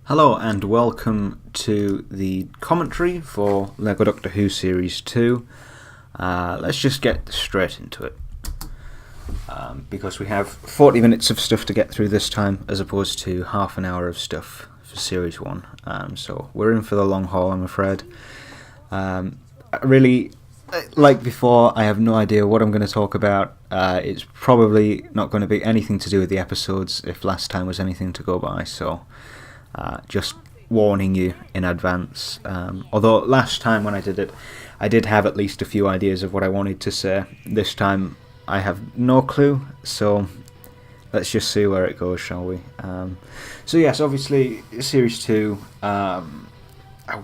Hello and welcome to the commentary for LEGO Doctor Who Series 2. Let's just get straight into it. Because we have 40 minutes of stuff to get through this time, as opposed to half an hour of stuff for Series 1. So we're in for the long haul, I'm afraid. Really, like before, I have no idea what I'm going to talk about. It's probably not going to be anything to do with the episodes, if last time was anything to go by, so just warning you in advance. Although last time when I did it, I did have at least a few ideas of what I wanted to say. This time I have no clue, so let's just see where it goes, shall we? So yes, obviously Series 2, I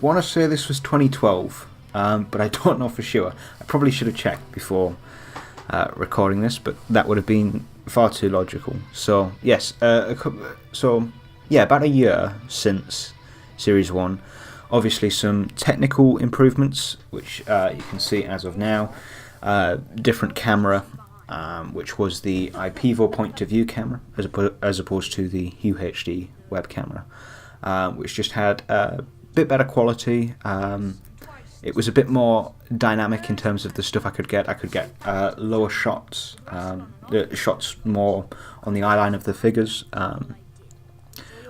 want to say this was 2012, but I don't know for sure. I probably should have checked before recording this, but that would have been far too logical. So yes, about a year since Series 1. Obviously some technical improvements, which you can see as of now. Different camera, which was the IPEVO point of view camera, as opposed to the UHD web camera, which just had a bit better quality. It was a bit more dynamic in terms of the stuff I could get. I could get lower shots, the shots more on the eyeline of the figures.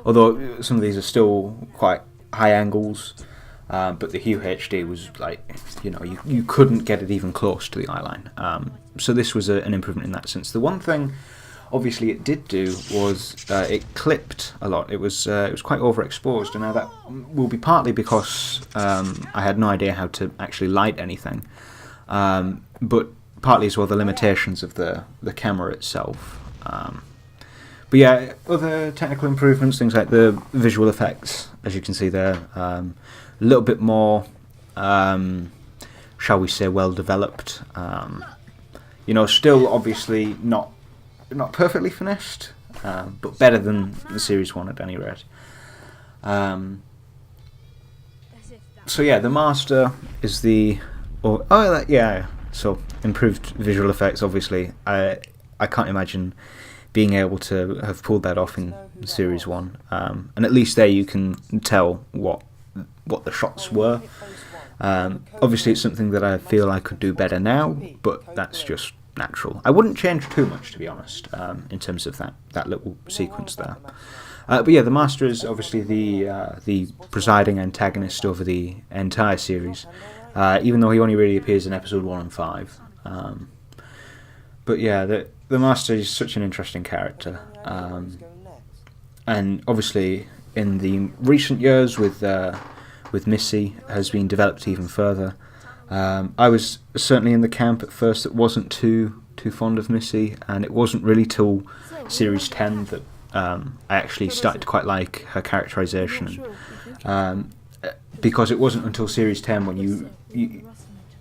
Although some of these are still quite high angles, but the UHD was like, you couldn't get it even close to the eyeline. So this was an improvement in that sense. The one thing, obviously, it did do was it clipped a lot. It was quite overexposed, and now that will be partly because I had no idea how to actually light anything, but partly as well the limitations of the camera itself. But yeah, other technical improvements, things like the visual effects, as you can see there, a little bit more, shall we say, well developed. Still obviously not perfectly finished, but better than the Series 1 at any rate. So yeah, the Master is so improved visual effects. Obviously, I can't imagine being able to have pulled that off in Series 1, and at least there you can tell what the shots were. Obviously it's something that I feel I could do better now, but that's just natural. I wouldn't change too much, to be honest, in terms of that little sequence there. But yeah, the Master is obviously the presiding antagonist over the entire series, even though he only really appears in episode 1 and 5. But yeah, the Master is such an interesting character, and obviously in the recent years with Missy has been developed even further. I was certainly in the camp at first that wasn't too fond of Missy, and it wasn't really till Series 10 that I actually started to quite like her characterization, because it wasn't until Series 10 when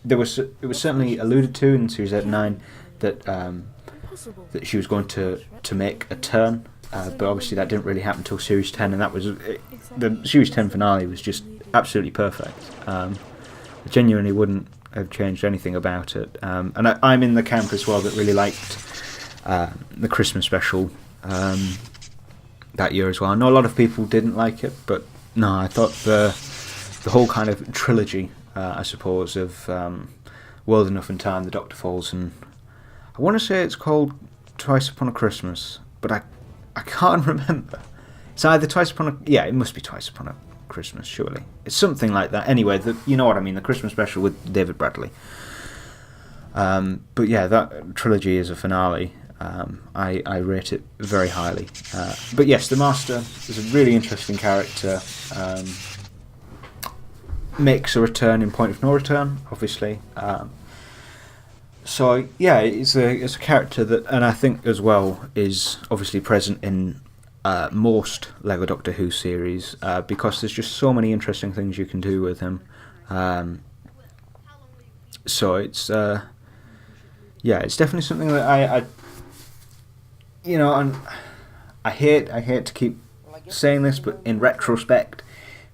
it was certainly alluded to in Series 8 and 9 that she was going to make a turn, but obviously that didn't really happen until Series 10, and that was the Series 10 finale was just absolutely perfect. I genuinely wouldn't have changed anything about it, and I'm in the camp as well that really liked the Christmas special that year as well. I know a lot of people didn't like it, but no, I thought the whole kind of trilogy, I suppose, of World Enough and Time, The Doctor Falls, and I want to say it's called Twice Upon a Christmas, but I can't remember. It's either it must be Twice Upon a Christmas, surely. It's something like that. Anyway, you know what I mean, the Christmas special with David Bradley. But yeah, that trilogy is a finale. I rate it very highly. But yes, the Master is a really interesting character. Makes a return in Point of No Return, obviously. So yeah, it's a character that, and I think as well, is obviously present in most LEGO Doctor Who series, because there's just so many interesting things you can do with him. So it's it's definitely something that and I hate to keep saying this, but in retrospect,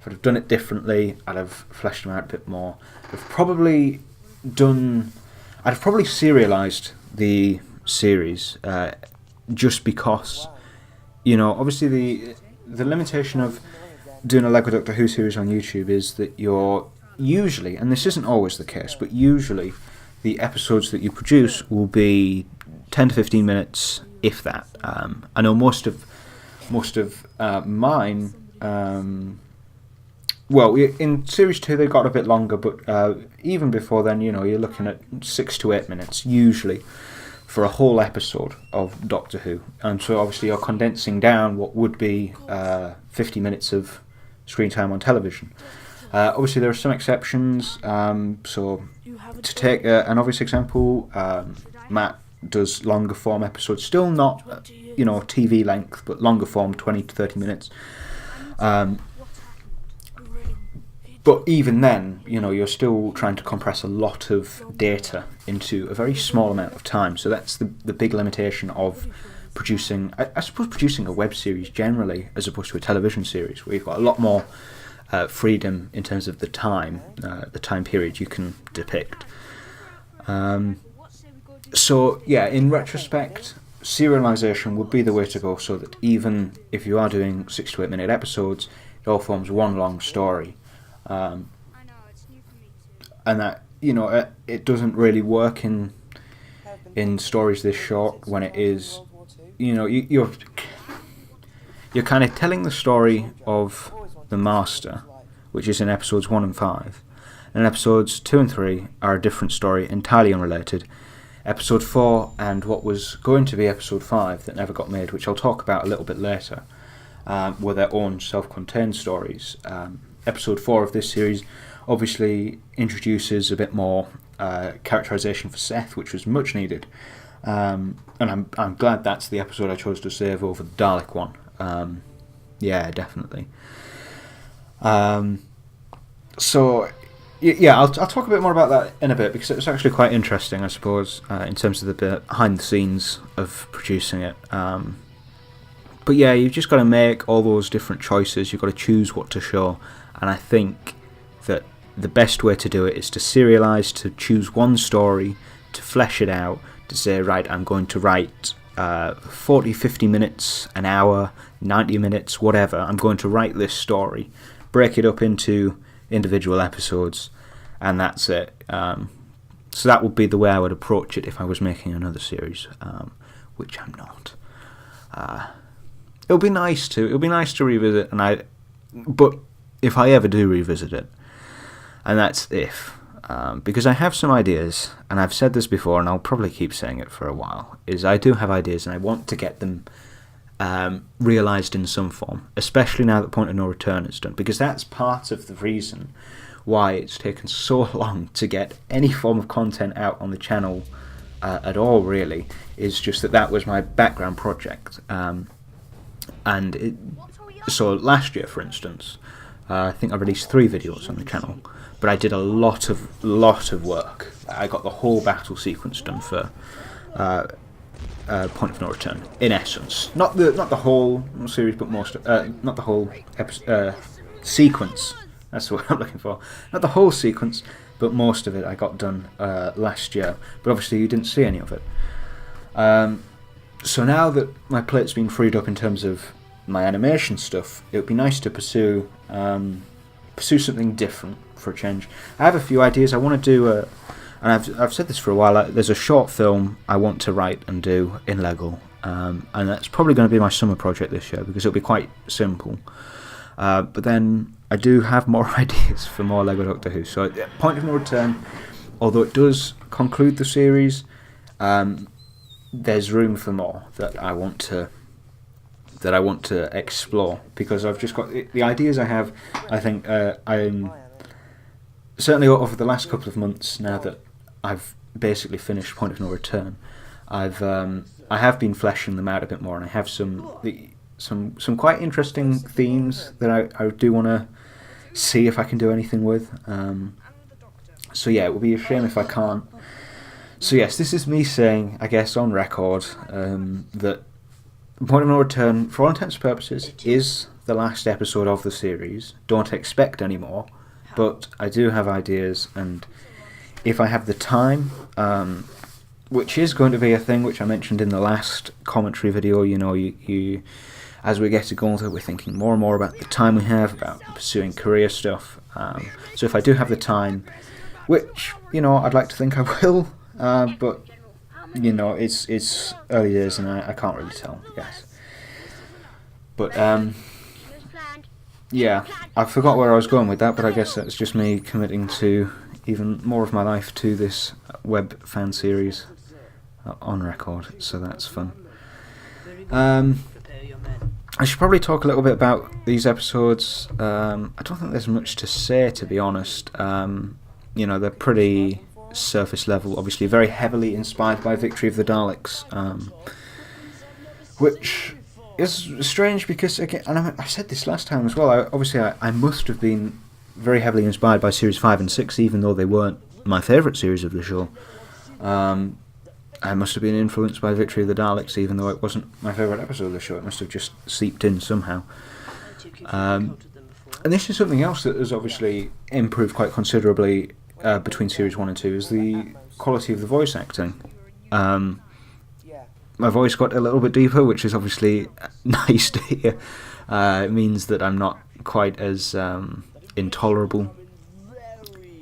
if I'd have done it differently, I'd have fleshed him out a bit more. I'd have probably serialised the series, just because, obviously the limitation of doing a Lego Doctor Who series on YouTube is that you're usually, and this isn't always the case, but usually the episodes that you produce will be 10 to 15 minutes, if that. I know most of mine. Well, in Series 2 they got a bit longer, but even before then, you're looking at 6 to 8 minutes, usually, for a whole episode of Doctor Who. And so obviously you're condensing down what would be 50 minutes of screen time on television. Obviously there are some exceptions, so to take an obvious example, Matt does longer form episodes, still not TV length, but longer form, 20 to 30 minutes. But even then, you're still trying to compress a lot of data into a very small amount of time. So that's the big limitation of producing, I suppose, producing a web series generally, as opposed to a television series, where you've got a lot more freedom in terms of the time period you can depict. So yeah, in retrospect, serialization would be the way to go, so that even if you are doing 6 to 8 minute episodes, it all forms one long story. And that it doesn't really work in stories this short when it is you're kind of telling the story of the Master, which is in episodes 1 and 5, and episodes 2 and 3 are a different story, entirely unrelated. Episode 4 and what was going to be episode 5 that never got made, which I'll talk about a little bit later, were their own self-contained stories. Episode 4 of this series obviously introduces a bit more characterization for Seth, which was much needed, and I'm glad that's the episode I chose to save over the Dalek one. Yeah, definitely. So yeah, I'll talk a bit more about that in a bit, because it's actually quite interesting, I suppose, in terms of the behind the scenes of producing it. But yeah, you've just got to make all those different choices. You've got to choose what to show. And I think that the best way to do it is to serialise, to choose one story, to flesh it out, to say, right, I'm going to write 40, 50 minutes, an hour, 90 minutes, whatever. I'm going to write this story, break it up into individual episodes, and that's it. So that would be the way I would approach it if I was making another series, which I'm not. It would be nice to revisit, but if I ever do revisit it, and that's if, because I have some ideas, and I've said this before, and I'll probably keep saying it for a while, is I do have ideas, and I want to get them realised in some form, especially now that Point of No Return is done, because that's part of the reason why it's taken so long to get any form of content out on the channel at all, really, is just that was my background project. So last year, for instance, I think I released 3 videos on the channel, but I did a lot of work. I got the whole battle sequence done for Point of No Return, in essence. Not the whole series, but most not the whole sequence. That's the word I'm looking for. Not the whole sequence, but most of it I got done last year. But obviously you didn't see any of it. So now that my plate's been freed up in terms of my animation stuff, it would be nice to pursue something different for a change. I have a few ideas. I want to do and I've said this for a while. There's a short film I want to write and do in Lego, and that's probably going to be my summer project this year, because it'll be quite simple. But then I do have more ideas for more Lego Doctor Who. So Point of No Return, although it does conclude the series, there's room for more that I want to explore, because I've just got the ideas I have. I think I'm certainly over the last couple of months, now that I've basically finished Point of No Return, I have been fleshing them out a bit more, and I have some quite interesting themes that I do want to see if I can do anything with. So yeah, it would be a shame if I can't. So yes, this is me saying, I guess on record, that Point of No Return, for all intents and purposes, is the last episode of the series. Don't expect any more, but I do have ideas, and if I have the time, which is going to be a thing which I mentioned in the last commentary video, you as we get older, we're thinking more and more about the time we have, about pursuing career stuff. So if I do have the time, which, I'd like to think I will, but, it's early days and I can't really tell, yes. But, yeah, I forgot where I was going with that, but I guess that's just me committing to even more of my life to this web fan series on record, so that's fun. I should probably talk a little bit about these episodes. I don't think there's much to say, to be honest. They're pretty surface level, obviously very heavily inspired by Victory of the Daleks, which is strange because, again, and I said this last time as well, I must have been very heavily inspired by Series 5 and 6, even though they weren't my favourite series of the show. I must have been influenced by Victory of the Daleks, even though it wasn't my favourite episode of the show. It must have just seeped in somehow. And this is something else that has obviously improved quite considerably between Series 1 and 2, is the quality of the voice acting. My voice got a little bit deeper, which is obviously nice to hear. It means that I'm not quite as intolerable.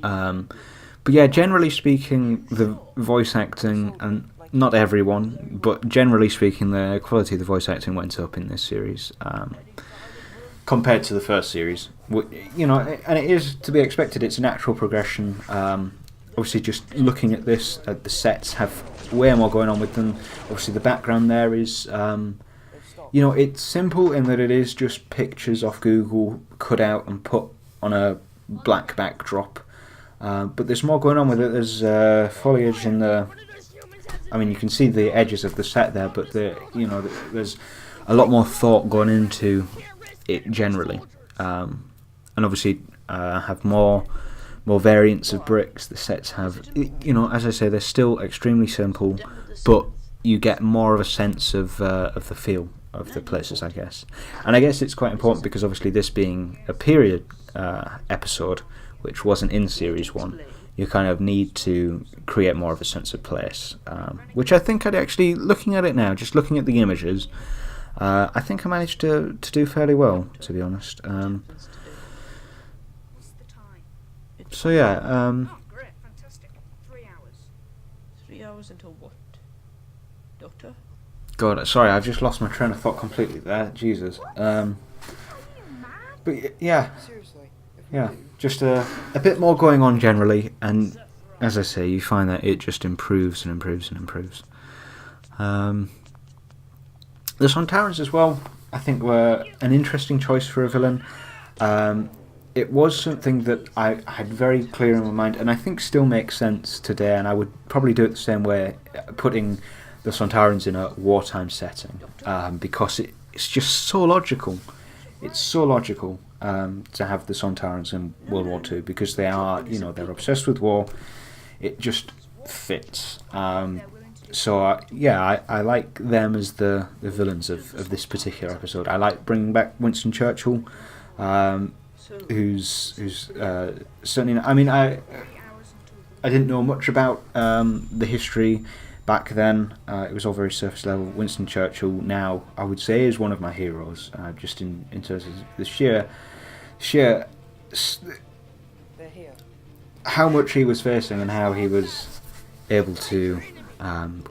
But yeah, generally speaking, the voice acting, and not everyone, but generally speaking, the quality of the voice acting went up in this series compared to the first series. And it is to be expected. It's a natural progression. Obviously, just looking at this, the sets have way more going on with them. Obviously, the background there is, it's simple in that it is just pictures off Google cut out and put on a black backdrop. But there's more going on with it. There's foliage in the... you can see the edges of the set there, but there's a lot more thought going into it generally. And obviously have more variants of bricks. The sets have, as I say, they're still extremely simple, but you get more of a sense of the feel of the places, I guess. And I guess it's quite important because obviously this being a period episode, which wasn't in Series 1, you kind of need to create more of a sense of place, which I think I'd actually, looking at it now, just looking at the images, I think I managed to do fairly well, to be honest. So yeah. Great, fantastic. 3 hours. 3 hours until what, Doctor? God, sorry, I've just lost my train of thought completely there. Jesus. But yeah. Yeah, just a bit more going on generally, and as I say, you find that it just improves and improves and improves. The Sontarans as well, I think, were an interesting choice for a villain. It was something that I had very clear in my mind, and I think still makes sense today, and I would probably do it the same way, putting the Sontarans in a wartime setting, because it's just so logical. It's so logical. To have the Sontarans in World War II, because they are, they're obsessed with war. It just fits. So I like them as the villains of this particular episode. I like bringing back Winston Churchill, who's certainly. I didn't know much about the history back then. It was all very surface level. Winston Churchill now, I would say, is one of my heroes, just in terms of the sheer how much he was facing and how he was able to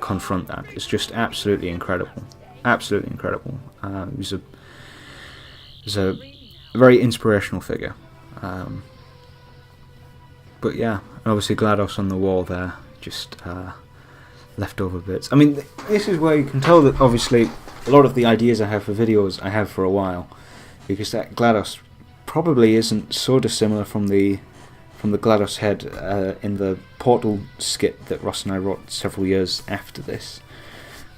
confront that. It's just absolutely incredible. Absolutely incredible. He's a very inspirational figure. But yeah, and obviously GLaDOS on the wall there, just leftover bits. This is where you can tell that obviously a lot of the ideas I have for videos I have for a while, because that GLaDOS probably isn't so dissimilar from the GLaDOS head in the Portal skit that Ross and I wrote several years after this.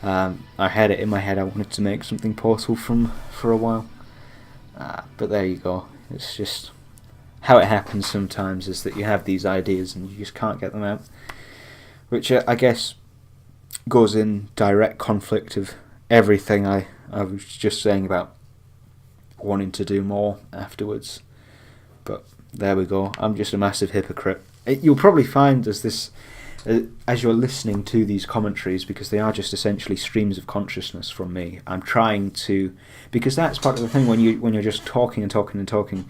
I had it in my head. I wanted to make something Portal for a while, but there you go. It's just how it happens sometimes, is that you have these ideas and you just can't get them out, which I guess goes in direct conflict of everything I was just saying about wanting to do more afterwards. But there we go. I'm just a massive hypocrite. You'll probably find as this as you're listening to these commentaries, because they are just essentially streams of consciousness from me, I'm trying to, because that's part of the thing when you're just talking and talking and talking.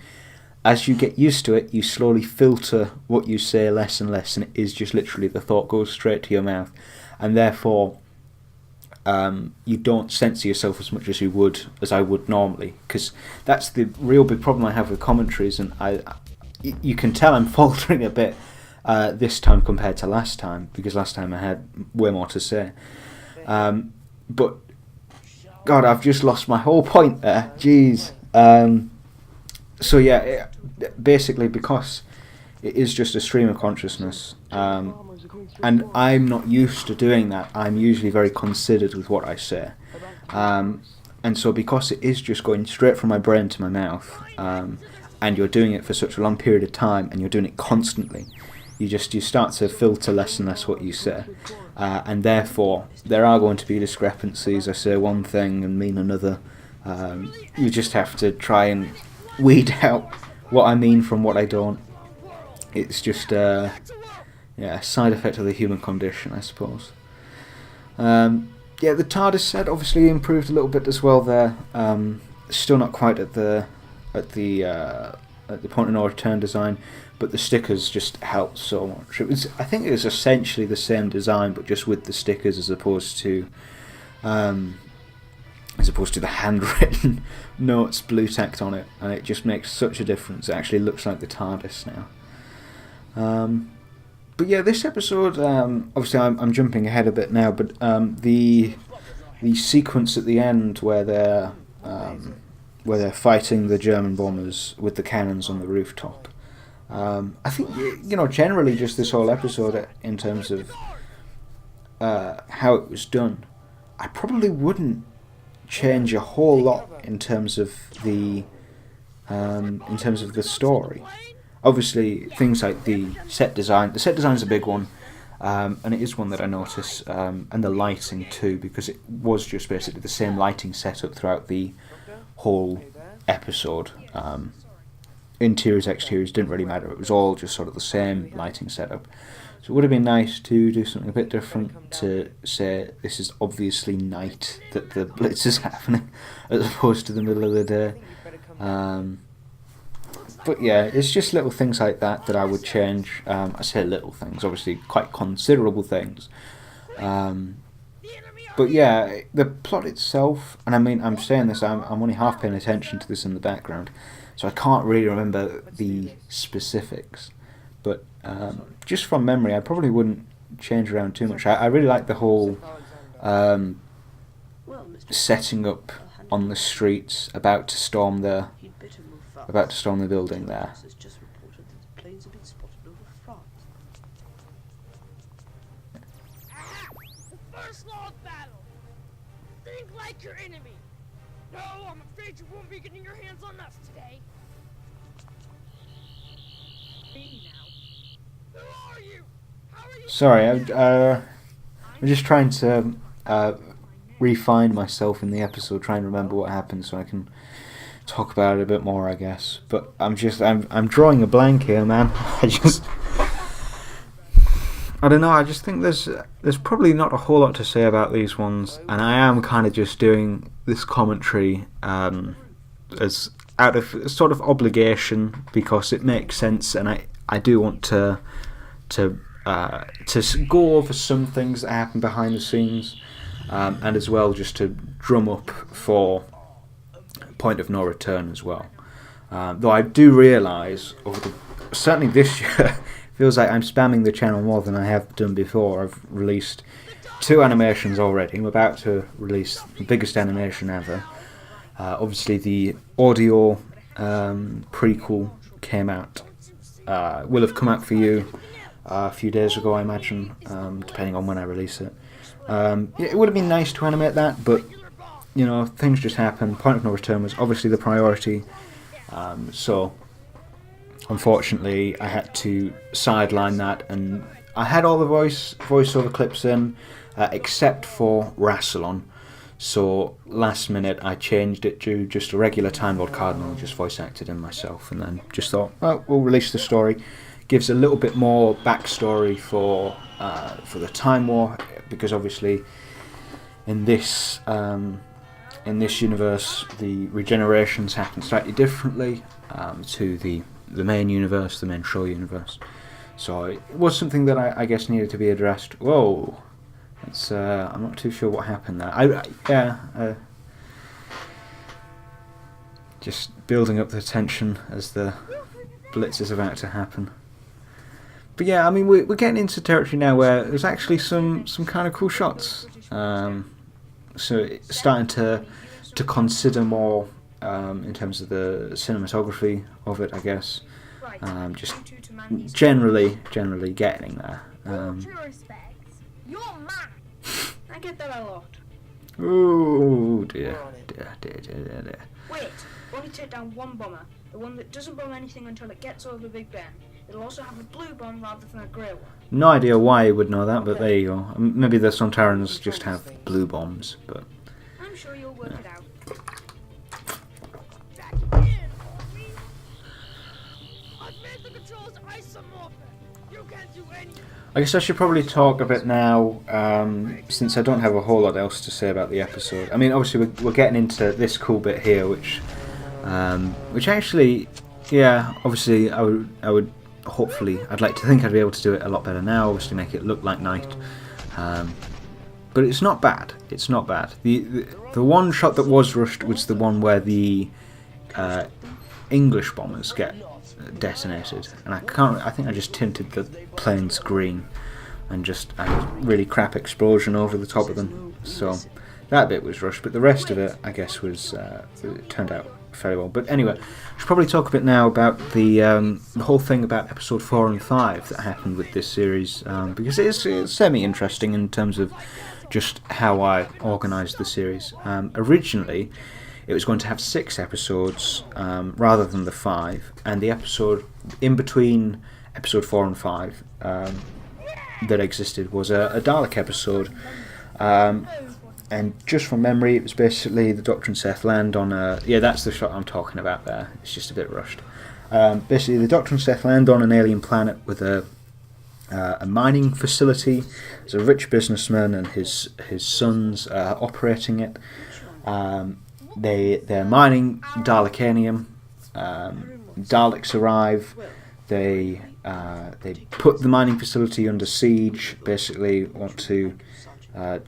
As you get used to it, you slowly filter what you say less and less, and it is just literally the thought goes straight to your mouth, and therefore you don't censor yourself as much as I would normally, because that's the real big problem I have with commentaries, and you can tell I'm faltering a bit this time compared to last time, because last time I had way more to say. But God, I've just lost my whole point there. Jeez. So yeah, basically because it is just a stream of consciousness, and I'm not used to doing that. I'm usually very considered with what I say, and so because it is just going straight from my brain to my mouth, and you're doing it for such a long period of time, and you're doing it constantly, you start to filter less and less what you say, and therefore there are going to be discrepancies. I say one thing and mean another. You just have to try and weed out what I mean from what I don't. It's just a side effect of the human condition, I suppose. The TARDIS set obviously improved a little bit as well there. Still not quite at the point of no return design, but the stickers just helped so much. I think it was essentially the same design, but just with the stickers as opposed to the handwritten notes blue tacked on it, and it just makes such a difference. It actually looks like the TARDIS now. But yeah, this episode, obviously I'm jumping ahead a bit now, but the sequence at the end where they're fighting the German bombers with the cannons on the rooftop, I think, generally just this whole episode in terms of how it was done, I probably wouldn't change a whole lot in terms of the story. Obviously, things like the set design. The set design is a big one, and it is one that I notice, and the lighting too, because it was just basically the same lighting setup throughout the whole episode. Interiors, exteriors didn't really matter. It was all just sort of the same lighting setup. So it would have been nice to do something a bit different, to say this is obviously night that the blitz is happening, as opposed to the middle of the day. But yeah, it's just little things like that I would change. I say little things, obviously quite considerable things. But yeah, the plot itself, and I mean, I'm saying this, I'm only half paying attention to this in the background, so I can't really remember the specifics. But just from memory, I probably wouldn't change around too much. I really like the whole setting up on the streets, about to storm the building there. First law of battle. Think like your enemy. No, I'm afraid you won't be getting your hands on us today. Who are you? How are you? Sorry, I'm just trying to refine myself in the episode, trying to remember what happened so I can talk about it a bit more, I guess. But I'm drawing a blank here, man. I don't know, I just think there's probably not a whole lot to say about these ones, and I am kind of just doing this commentary as out of sort of obligation, because it makes sense, and I do want to go over some things that happen behind the scenes, and as well just to drum up for point of no return as well. Though I do realise, certainly this year, feels like I'm spamming the channel more than I have done before. I've released 2 animations already. I'm about to release the biggest animation ever. Obviously the audio prequel came out, will have come out for you a few days ago, I imagine, depending on when I release it. It would have been nice to animate that, but things just happen. Point of no return was obviously the priority, so unfortunately I had to sideline that, and I had all the voiceover clips in, except for Rassilon. So last minute I changed it to just a regular Time Lord Cardinal, just voice acted in myself, and then just thought, well, we'll release the story, gives a little bit more backstory for the Time War, because obviously in this universe the regenerations happen slightly differently to the main universe, the main show universe. So it was something that I guess needed to be addressed. Whoa, it's I'm not too sure what happened there. Just building up the tension as the blitz is about to happen. But yeah, I mean, we're getting into territory now where there's actually some kind of cool shots. So it's starting to consider more in terms of the cinematography of it, I guess. Just generally getting there. You're mad. I get that a lot. Oh dear. Wait, only take down one bomber, the one that doesn't bomb anything until it gets over Big Ben. It'll also have a blue bomb rather than a grey one. No idea why you would know that, but there you go. Maybe the Sontarans just have blue bombs, but I'm sure you'll work it out. Back in, homie. I've made the controls isomorphic. You can't do anything. I guess I should probably talk a bit now, since I don't have a whole lot else to say about the episode. I mean, obviously we're getting into this cool bit here, which actually, yeah, obviously I would hopefully, I'd like to think I'd be able to do it a lot better now. Obviously, make it look like night, but it's not bad. It's not bad. The one shot that was rushed was the one where the English bombers get detonated, and I think I just tinted the planes green and just had a really crap explosion over the top of them. So that bit was rushed, but the rest of it, I guess, was it turned out fairly well. But anyway, I should probably talk a bit now about the whole thing about episode 4 and 5 that happened with this series, because it's semi-interesting in terms of just how I organised the series. Originally, it was going to have 6 episodes rather than the 5, and the episode in between episode 4 and 5 that existed was a Dalek episode. And just from memory, it was basically the Doctor and Seth land on a... Yeah, that's the shot I'm talking about there. It's just a bit rushed. Basically, the Doctor and Seth land on an alien planet with a mining facility. There's a rich businessman and his sons operating it. They're mining Dalekanium. Daleks arrive. They put the mining facility under siege. Basically, want to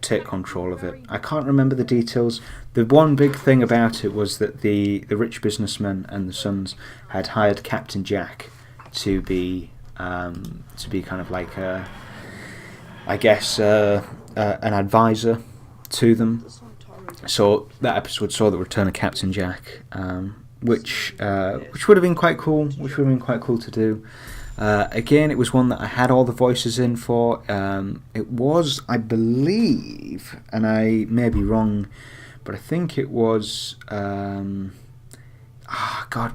take control of it. I can't remember the details. The one big thing about it was that the rich businessman and the sons had hired Captain Jack to be kind of like an advisor to them. So that episode saw the return of Captain Jack, which would have been quite cool. Which would have been quite cool to do. Again, it was one that I had all the voices in for. It was, I believe, and I may be wrong, but I think it was... God,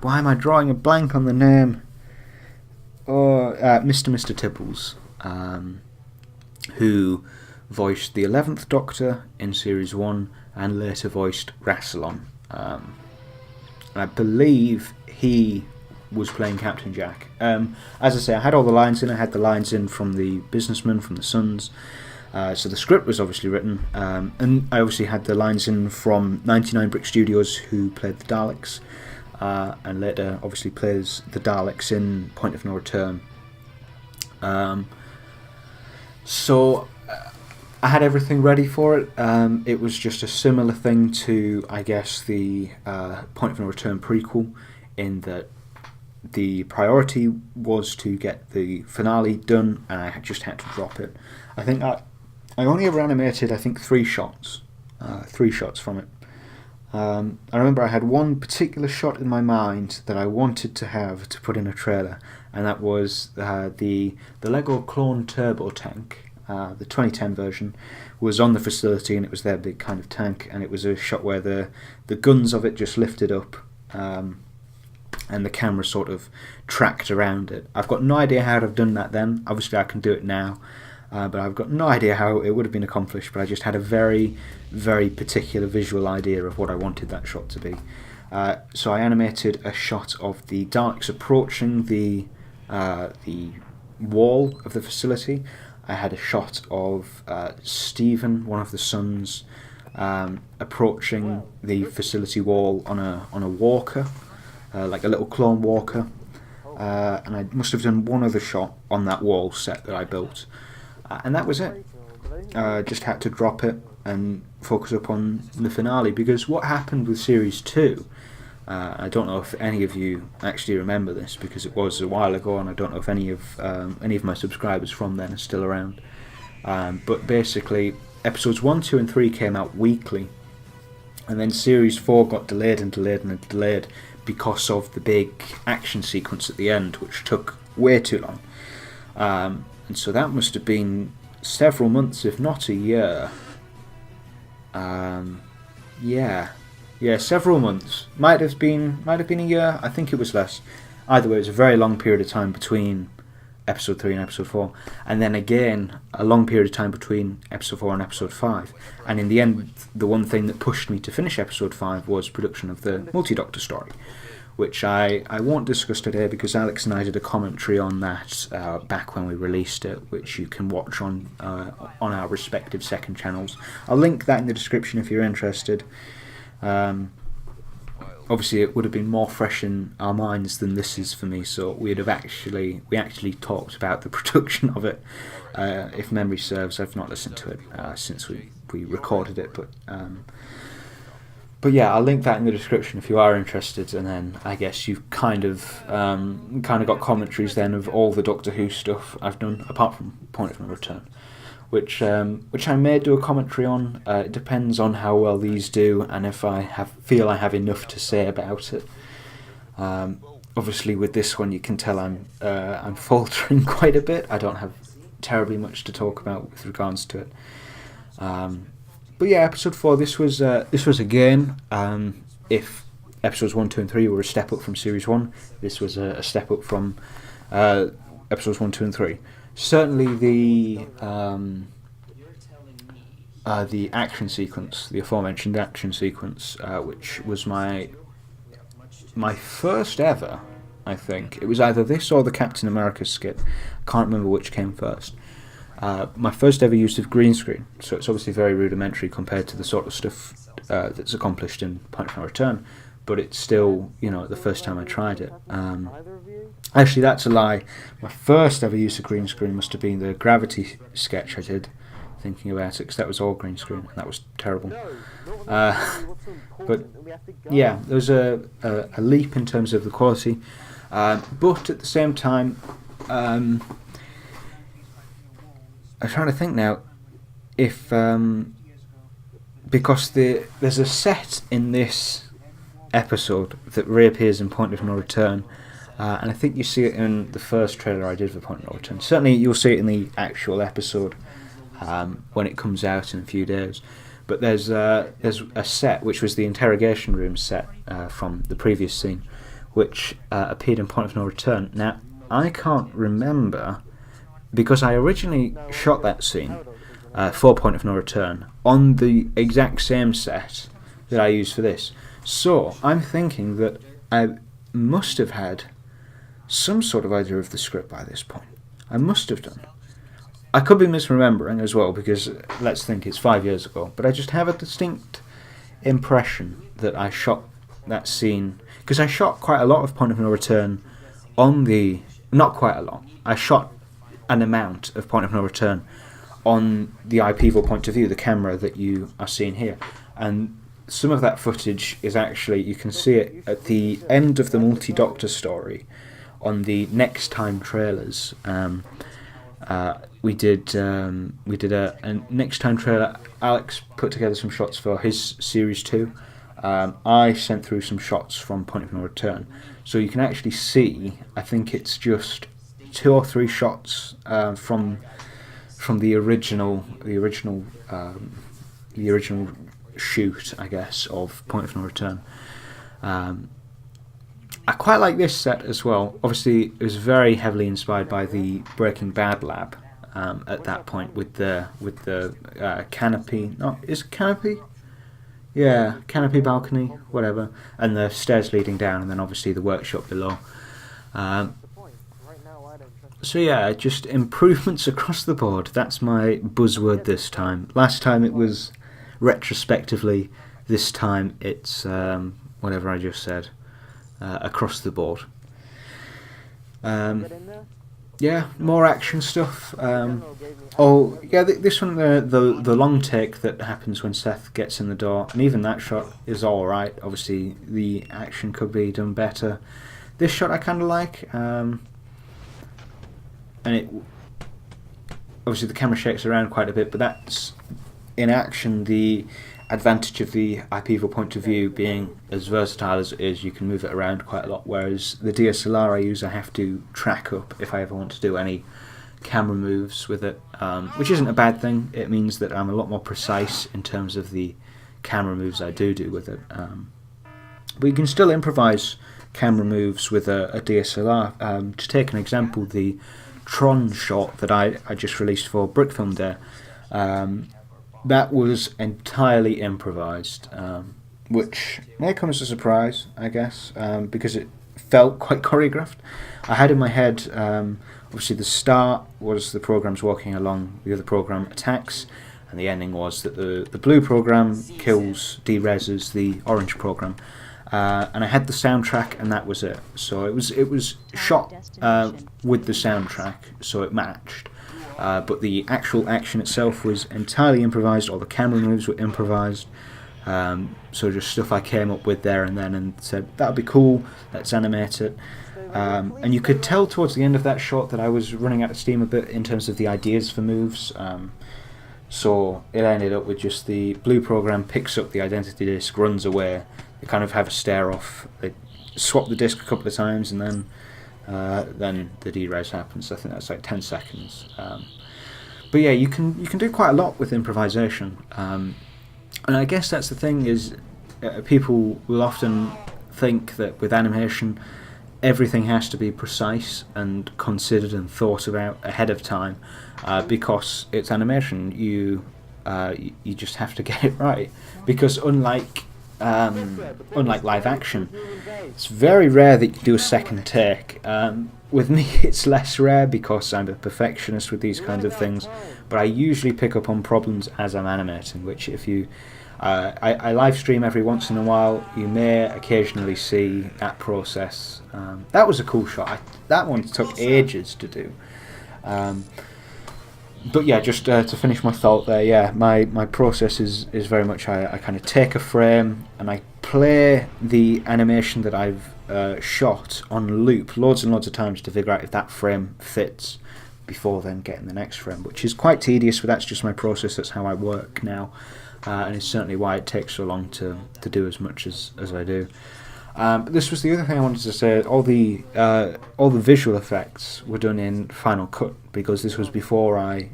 why am I drawing a blank on the name? Mr. Tibbles, who voiced the 11th Doctor in Series 1 and later voiced Rassilon. And I believe he was playing Captain Jack. As I say, I had all the lines in. I had the lines in from the businessman, from the sons. So the script was obviously written. And I obviously had the lines in from 99 Brick Studios, who played the Daleks. And later obviously plays the Daleks in Point of No Return. So I had everything ready for it. It was just a similar thing to, I guess, the Point of No Return prequel, in that the priority was to get the finale done, and I just had to drop it. I think I only ever animated, I think, 3 shots. 3 shots from it. I remember I had one particular shot in my mind that I wanted to have to put in a trailer, and that was the Lego Clone Turbo Tank. The 2010 version was on the facility, and it was their big kind of tank, and it was a shot where the guns of it just lifted up, and the camera sort of tracked around it. I've got no idea how I'd have done that then. Obviously I can do it now, but I've got no idea how it would have been accomplished, but I just had a very, very particular visual idea of what I wanted that shot to be. So I animated a shot of the Daleks approaching the the wall of the facility. I had a shot of Stephen, one of the sons, approaching the facility wall on a walker, like a little clone walker, and I must have done one other shot on that wall set that I built, and that was it. Just had to drop it and focus up on the finale, because what happened with Series 2, I don't know if any of you actually remember this, because it was a while ago, and I don't know if any of my subscribers from then are still around. But basically, episodes 1, 2 and 3 came out weekly, and then Series 4 got delayed and delayed and delayed because of the big action sequence at the end, which took way too long. And so that must have been several months, if not a year. Yeah, several months. Might have been a year. I think it was less. Either way, it was a very long period of time between episode 3 and episode 4, and then again a long period of time between episode 4 and episode 5. And in the end, the one thing that pushed me to finish episode 5 was production of the Multi-Doctor story, which I won't discuss today, because Alex and I did a commentary on that back when we released it, which you can watch on our respective second channels. I'll link that in the description if you're interested. Obviously, it would have been more fresh in our minds than this is for me, so we actually talked about the production of it. If memory serves, I've not listened to it since we recorded it, but yeah, I'll link that in the description if you are interested. And then I guess you've kind of got commentaries then of all the Doctor Who stuff I've done, apart from Point of No Return, which I may do a commentary on. It depends on how well these do, and if I feel I have enough to say about it. Obviously, with this one, you can tell I'm faltering quite a bit. I don't have terribly much to talk about with regards to it. But yeah, episode 4. This was again, if episodes 1, 2, and 3 were a step up from series 1, this was a step up from episodes 1, 2, and 3. Certainly the action sequence, the aforementioned action sequence, which was my first ever, I think. It was either this or the Captain America skit. I can't remember which came first. My first ever use of green screen, so it's obviously very rudimentary compared to the sort of stuff that's accomplished in Point of No Return, but it's still, the first time I tried it. Actually, that's a lie. My first ever use of green screen must have been the Gravity sketch I did, thinking about it, because that was all green screen, and that was terrible. But yeah, there was a leap in terms of the quality, but at the same time, I'm trying to think now if because there's a set in this episode that reappears in Point of No Return, and I think you see it in the first trailer I did for Point of No Return. Certainly you'll see it in the actual episode when it comes out in a few days. But there's a set which was the interrogation room set from the previous scene, which appeared in Point of No Return. Now, I can't remember, because I originally shot that scene for Point of No Return on the exact same set that I used for this. So I'm thinking that I must have had some sort of idea of the script by this point. I must have done. I could be misremembering as well, because let's think, it's 5 years ago, but I just have a distinct impression that I shot that scene, because I shot quite a lot of Point of No Return on the... not quite a lot. I shot an amount of Point of No Return on the IPEVO point of view, the camera that you are seeing here. And some of that footage is actually, you can see it at the end of the Multi-Doctor story on the Next Time trailers. We did a Next Time trailer. Alex put together some shots for his Series 2. I sent through some shots from Point of No Return. So you can actually see, I think it's just 2 or 3 shots from the original shoot, I guess, of Point of No Return. I quite like this set as well. Obviously, it was very heavily inspired by the Breaking Bad lab at that point, with the canopy. No, is it canopy? Yeah, canopy, balcony, whatever, and the stairs leading down, and then obviously the workshop below. So yeah, just improvements across the board. That's my buzzword this time. Last time it was retrospectively. This time it's whatever I just said. Across the board. Yeah, more action stuff. This one, the long take that happens when Seth gets in the door, and even that shot is all right. Obviously, the action could be done better. This shot I kind of like, and it obviously the camera shakes around quite a bit, but that's in action. The advantage of the IPEVO point of view being as versatile as it is, you can move it around quite a lot, whereas the DSLR I use I have to track up if I ever want to do any camera moves with it, which isn't a bad thing. It means that I'm a lot more precise in terms of the camera moves I do with it, but you can still improvise camera moves with a DSLR. To take an example, the Tron shot that I just released for Brick Film Day, that was entirely improvised, which may come as a surprise, I guess, because it felt quite choreographed. I had in my head, obviously the start was the program's walking along, the other program attacks, and the ending was that the blue program kills, dereses the orange program. And I had the soundtrack, and that was it. So it was shot with the soundtrack, so it matched. But the actual action itself was entirely improvised. All the camera moves were improvised. So just stuff I came up with there and then, and said that would be cool. Let's animate it. And you could tell towards the end of that shot that I was running out of steam a bit in terms of the ideas for moves. So it ended up with just the blue program picks up the identity disc, runs away. They kind of have a stare off. They swap the disc a couple of times, and then the derez happens. I think that's like 10 seconds. But yeah, you can do quite a lot with improvisation. And I guess that's the thing is, people will often think that with animation, everything has to be precise and considered and thought about ahead of time, because it's animation. You just have to get it right, because unlike live action, it's very rare that you do a second take. With me it's less rare because I'm a perfectionist with these kinds of things, but I usually pick up on problems as I'm animating, which if you I live stream every once in a while, you may occasionally see that process. That was a cool shot. That one took ages to do. But yeah, just to finish my thought there, yeah, my process is very much I kind of take a frame and I play the animation that I've shot on loop loads and loads of times to figure out if that frame fits before then getting the next frame, which is quite tedious, but that's just my process. That's how I work now, and it's certainly why it takes so long to do as much as I do. This was the other thing I wanted to say. All the visual effects were done in Final Cut, because this was before I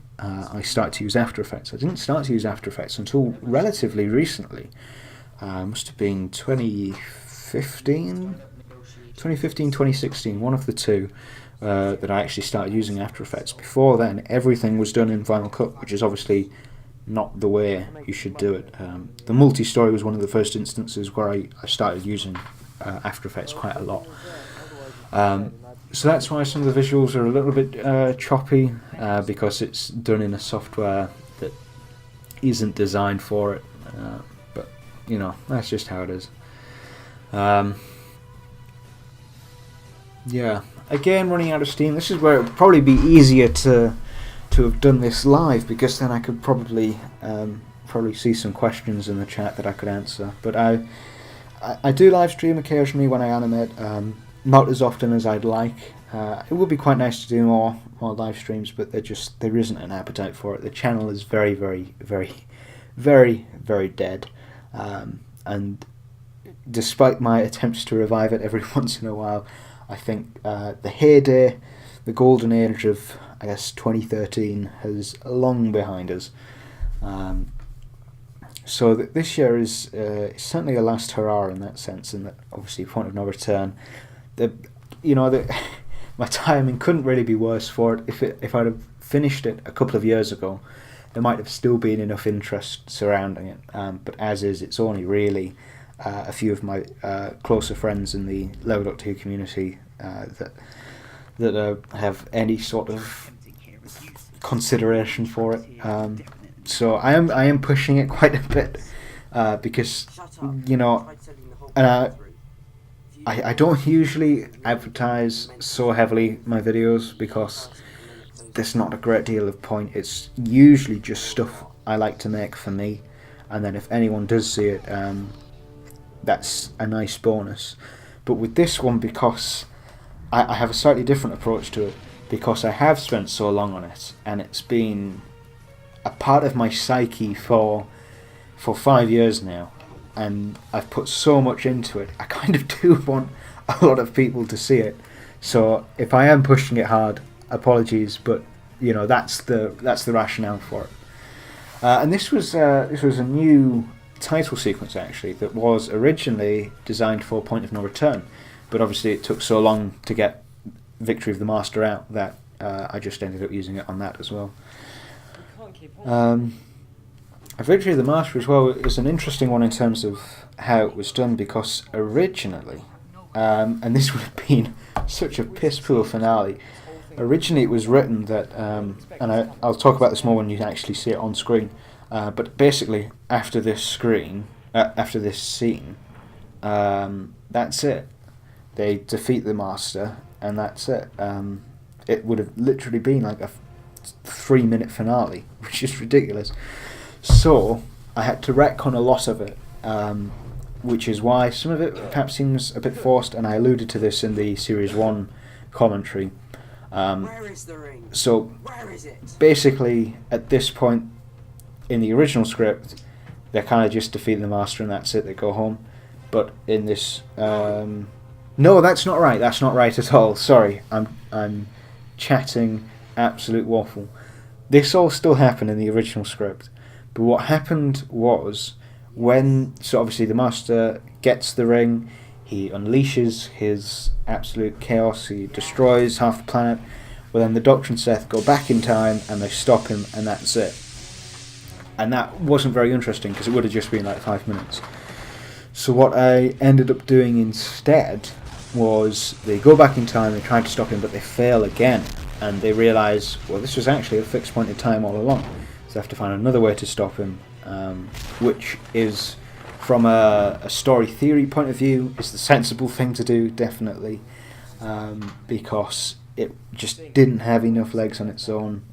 started to use After Effects. I didn't start to use After Effects until relatively recently. Must have been 2015, 2016, one of the two, that I actually started using After Effects. Before then, everything was done in Final Cut, which is obviously not the way you should do it. The multi-story was one of the first instances where I started using After Effects quite a lot. So that's why some of the visuals are a little bit choppy, because it's done in a software that isn't designed for it. But you know, that's just how it is. Yeah, again, running out of steam. This is where it would probably be easier to have done this live, because then I could probably see some questions in the chat that I could answer. But I do live stream occasionally when I animate, not as often as I'd like. It would be quite nice to do more live streams, but there isn't an appetite for it. The channel is very, very, very, very, very dead, and despite my attempts to revive it every once in a while, I think the heyday, the golden age of, I guess, 2013 has long behind us. So this year is certainly a last hurrah in that sense, and that obviously point of no return. My timing couldn't really be worse for it. If I'd have finished it a couple of years ago, there might have still been enough interest surrounding it. But as is, it's only really a few of my closer friends in the Level Up 2 community that that have any sort of consideration for it. So I am pushing it quite a bit because, you know, and I don't usually advertise so heavily my videos because there's not a great deal of point. It's usually just stuff I like to make for me, and then if anyone does see it, that's a nice bonus. But with this one, because I have a slightly different approach to it, because I have spent so long on it, and it's been a part of my psyche for 5 years now, and I've put so much into it. I kind of do want a lot of people to see it. So if I am pushing it hard, apologies, but you know, that's the rationale for it. And this was a new title sequence actually that was originally designed for Point of No Return, but obviously it took so long to get Victory of the Master out that I just ended up using it on that as well. Victory of the Master as well is an interesting one in terms of how it was done, because originally, and this would have been such a piss poor finale. Originally, it was written that, and I'll talk about this more when you actually see it on screen. But basically, after this scene, that's it. They defeat the Master, and that's it. It would have literally been like a 3-minute finale, which is ridiculous. So I had to retcon a lot of it, which is why some of it perhaps seems a bit forced, and I alluded to this in the Series 1 commentary. Where is the ring? So Where is it? basically, at this point in the original script, they kind of just defeat the Master and that's it, they go home. But in this... no, that's not right. That's not right at all. Sorry, I'm chatting absolute waffle. This all still happened in the original script. But what happened was, so obviously the Master gets the ring, he unleashes his absolute chaos, he destroys half the planet. Well, then the Doctor and Seth go back in time and they stop him, and that's it. And that wasn't very interesting because it would have just been like 5 minutes. So what I ended up doing instead was they go back in time, they try to stop him, but they fail again. And they realise, well, this was actually a fixed point in time all along. So they have to find another way to stop him, which is, from a story theory point of view, is the sensible thing to do, definitely, because it just didn't have enough legs on its own.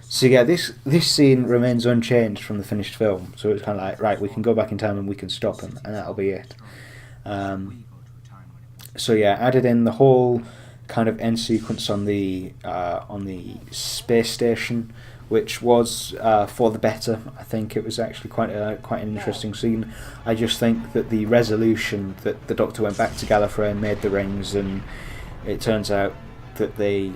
So yeah, this scene remains unchanged from the finished film. So it's kind of like, right, we can go back in time and we can stop him, and that'll be it. So yeah, added in the whole kind of end sequence on the space station, which was for the better. I think it was actually quite an interesting scene. I just think that the resolution that the Doctor went back to Gallifrey and made the rings, and it turns out that they,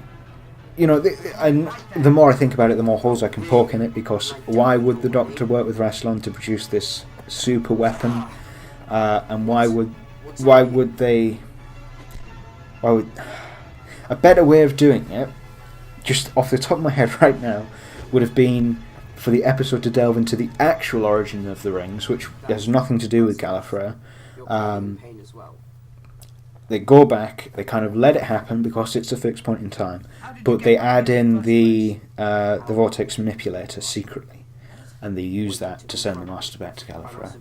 you know, and the more I think about it, the more holes I can poke in it, because why would the Doctor work with Rassilon to produce this super weapon, and why would a better way of doing it, just off the top of my head right now, would have been for the episode to delve into the actual origin of the rings, which has nothing to do with Gallifrey. They go back, they kind of let it happen because it's a fixed point in time, but they add in the vortex manipulator secretly, and they use that to send the Master back to Gallifrey.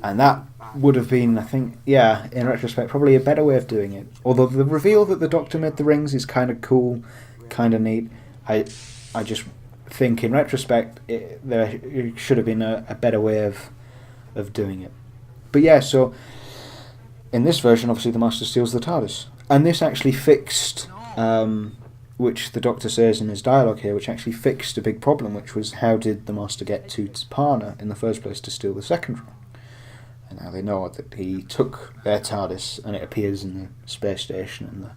And that would have been, I think, yeah, in retrospect, probably a better way of doing it. Although the reveal that the Doctor made the rings is kind of cool, kind of neat. I just think in retrospect there should have been a better way of doing it. But yeah, so in this version, obviously the Master steals the TARDIS, and this actually fixed, which the Doctor says in his dialogue here, which actually fixed a big problem, which was how did the Master get to T'Pana in the first place to steal the second ring? And now they know that he took their TARDIS, and it appears in the space station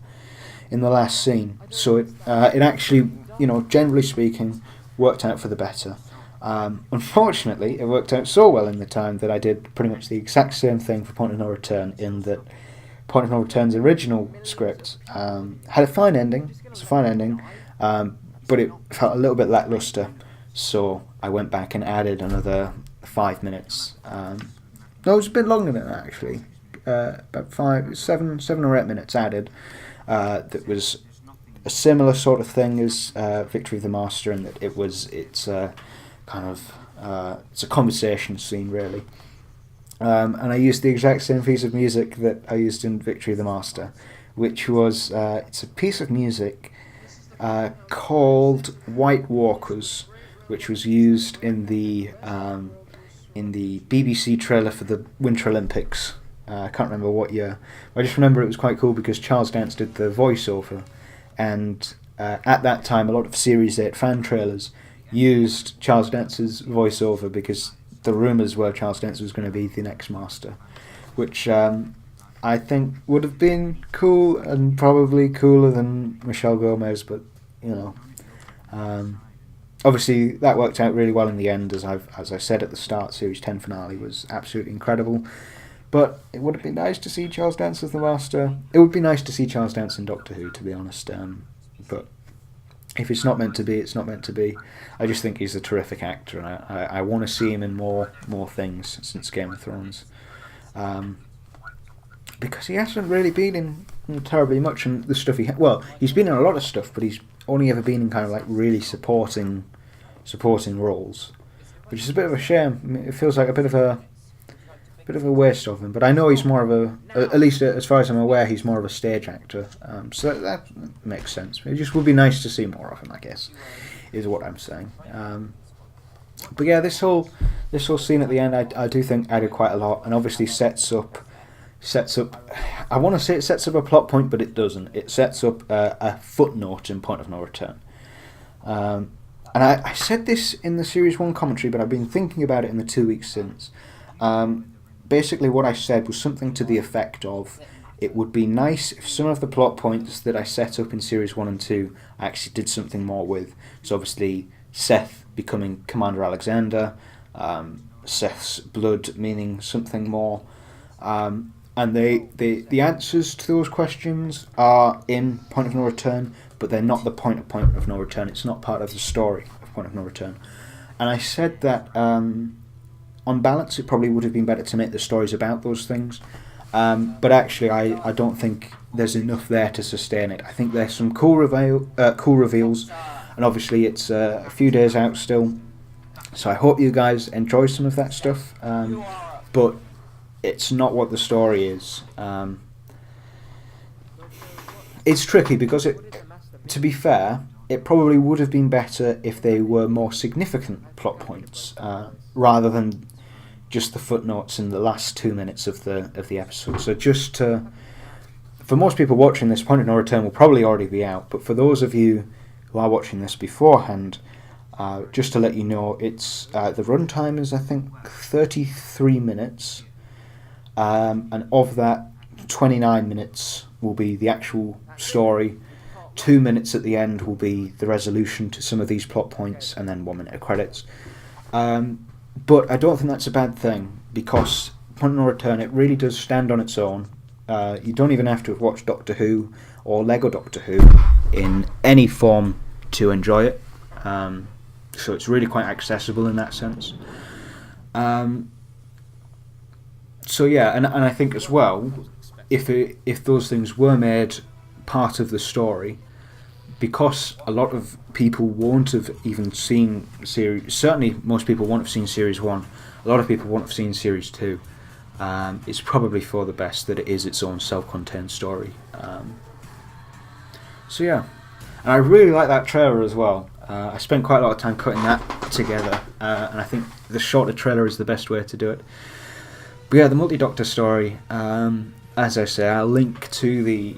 in the last scene. So it actually, you know, generally speaking, worked out for the better. Unfortunately, it worked out so well in the time that I did pretty much the exact same thing for Point of No Return, in that Point of No Return's original script had a fine ending. It's a fine ending, but it felt a little bit lackluster. So I went back and added another 5 minutes. No, it was a bit longer than that actually. About 7 or 8 minutes added. That was a similar sort of thing as Victory of the Master, in that it's a conversation scene really. And I used the exact same piece of music that I used in Victory of the Master, which was it's a piece of music called White Walkers, which was used in the BBC trailer for the Winter Olympics. I can't remember what year. I just remember it was quite cool because Charles Dance did the voiceover, and at that time a lot of Series 8 fan trailers used Charles Dance's voiceover because the rumours were Charles Dance was going to be the next Master, which I think would have been cool and probably cooler than Michelle Gomez, but obviously that worked out really well in the end. As I said at the start, Series 10 finale was absolutely incredible. But it would have been nice to see Charles Dance as the Master. It would be nice to see Charles Dance in Doctor Who, to be honest. But if it's not meant to be, it's not meant to be. I just think he's a terrific actor, and I want to see him in more things since Game of Thrones. Because he hasn't really been in terribly much, and the stuff he's been in a lot of stuff, but he's only ever been in kind of like really supporting roles, which is a bit of a shame. I mean, it feels like a bit of a waste of him. But I know he's more of at least as far as I'm aware, he's more of a stage actor. So that makes sense. It just would be nice to see more of him, I guess, is what I'm saying. But yeah, this whole scene at the end, I do think added quite a lot, and obviously sets up. I want to say it sets up a plot point, but it doesn't. It sets up a footnote in Point of No Return. And I said this in the Series 1 commentary, but I've been thinking about it in the 2 weeks since. Basically what I said was something to the effect of, it would be nice if some of the plot points that I set up in Series 1 and 2 I actually did something more with. So obviously Seth becoming Commander Alexander, Seth's blood meaning something more, and the answers to those questions are in Point of No Return, but they're not the Point of No Return. It's not part of the story of Point of No Return. And I said that on balance, it probably would have been better to make the stories about those things. But actually, I don't think there's enough there to sustain it. I think there's some cool reveals, and obviously it's a few days out still. So I hope you guys enjoy some of that stuff. But it's not what the story is. It's tricky because to be fair, it probably would have been better if they were more significant plot points, rather than just the footnotes in the last 2 minutes of the episode. So for most people watching this, Point of No Return will probably already be out, but for those of you who are watching this beforehand, just to let you know, it's the runtime is I think 33 minutes, and of that, 29 minutes will be the actual story. 2 minutes at the end will be the resolution to some of these plot points, and then 1 minute of credits. But I don't think that's a bad thing, because Point of No Return, it really does stand on its own. You don't even have to have watched Doctor Who or Lego Doctor Who in any form to enjoy it. So it's really quite accessible in that sense. So yeah, and I think as well, if those things were made part of the story, because a lot of people won't have even seen series. Certainly, most people won't have seen Series 1. A lot of people won't have seen Series 2. It's probably for the best that it is its own self-contained story. So yeah, and I really like that trailer as well. I spent quite a lot of time cutting that together, and I think the shorter trailer is the best way to do it. But yeah, the Multi-Doctor story, as I say, I'll link to the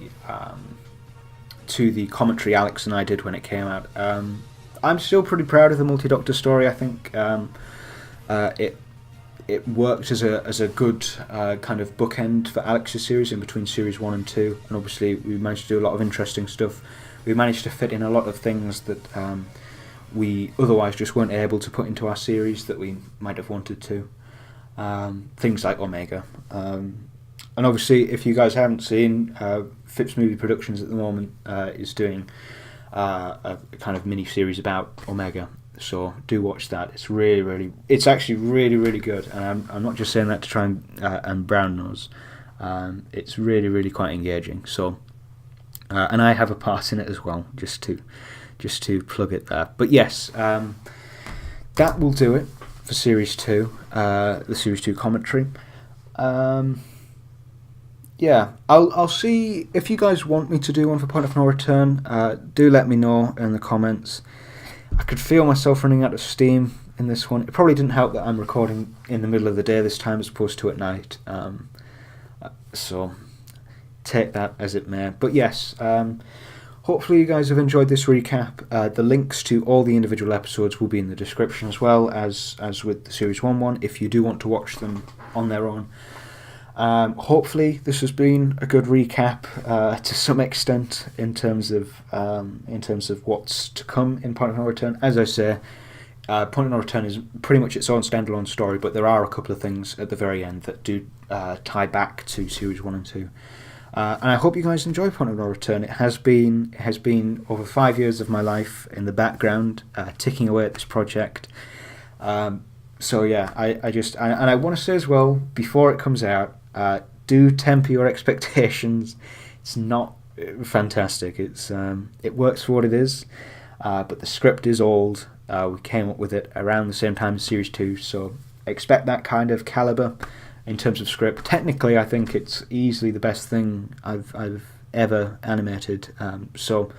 commentary Alex and I did when it came out. I'm still pretty proud of the Multi-Doctor story. I think it worked as a good kind of bookend for Alex's series in between Series 1 and 2, and obviously we managed to do a lot of interesting stuff. We managed to fit in a lot of things that we otherwise just weren't able to put into our series that we might have wanted to. Things like Omega. And obviously, if you guys haven't seen, Phipps Movie Productions at the moment is doing a kind of mini-series about Omega. So do watch that. It's actually really good. And I'm not just saying that to try and brown nose. It's really quite engaging. So and I have a part in it as well, just to plug it there. But yes, that will do it for Series 2, the Series 2 commentary. Yeah, I'll see if you guys want me to do one for Point of No Return. Do let me know in the comments. I could feel myself running out of steam in this one. It probably didn't help that I'm recording in the middle of the day this time as opposed to at night. So take that as it may. But yes, hopefully you guys have enjoyed this recap. The links to all the individual episodes will be in the description, as well as with the Series 1 one, if you do want to watch them on their own. Hopefully this has been a good recap to some extent in terms of what's to come in Point of No Return. As I say, Point of No Return is pretty much its own standalone story, but there are a couple of things at the very end that do tie back to Series 1 and 2. And I hope you guys enjoy Point of No Return. It has been over 5 years of my life in the background, ticking away at this project. So yeah, I want to say as well, before it comes out, do temper your expectations. It's not fantastic. It works for what it is, but the script is old. We came up with it around the same time as Series 2, so expect that kind of caliber in terms of script. Technically, I think it's easily the best thing I've ever animated. So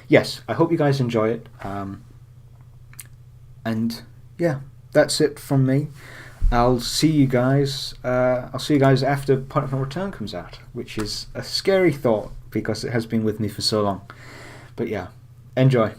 yes, I hope you guys enjoy it. And yeah, that's it from me. I'll see you guys after Point of No Return comes out, which is a scary thought because it has been with me for so long. But yeah, enjoy.